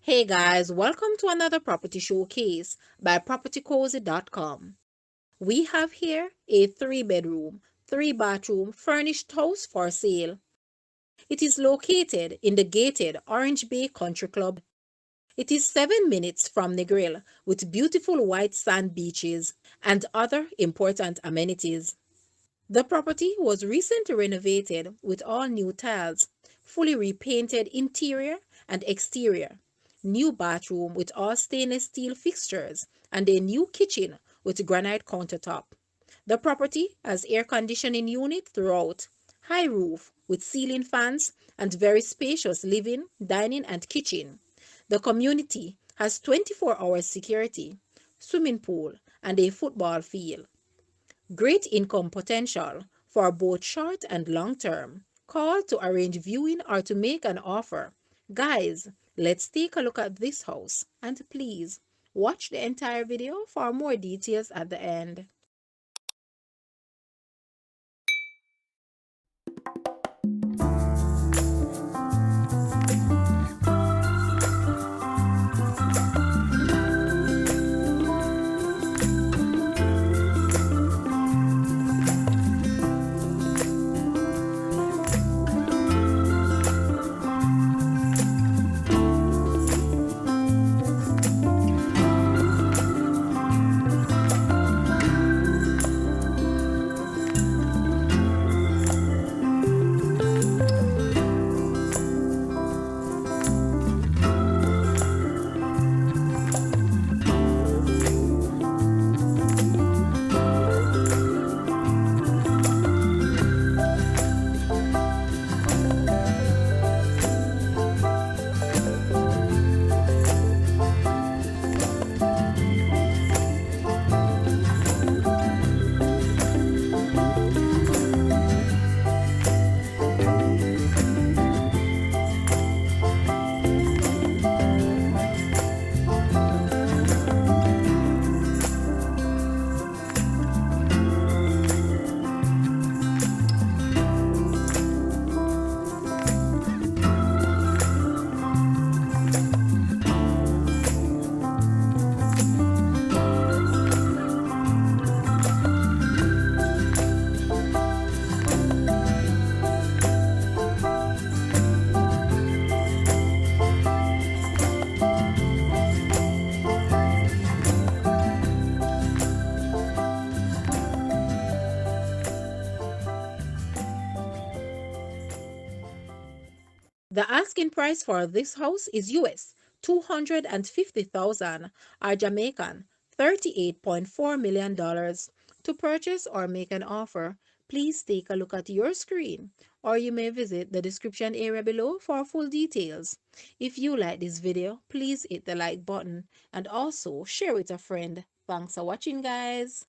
Hey guys, welcome to another property showcase by propertycozy.com. We have here a 3-bedroom, 3-bathroom furnished house for sale. It is located in the gated Orange Bay Country Club. It is 7 minutes from Negril with beautiful white sand beaches and other important amenities. The property was recently renovated with all new tiles, fully repainted interior and exterior, new bathroom with all stainless steel fixtures, and a new kitchen with granite countertop. The property has air conditioning unit throughout, high roof with ceiling fans, and very spacious living, dining, and kitchen. The community has 24-hour security, swimming pool, and a football field. Great income potential for both short and long term. Call to arrange viewing or to make an offer. Guys, let's take a look at this house and please watch the entire video for more details at the end. The asking price for this house is US 250,000 or Jamaican $38.4 million. To purchase or make an offer, please take a look at your screen or you may visit the description area below for full details. If you like this video, please hit the like button and also share with a friend. Thanks for watching, guys.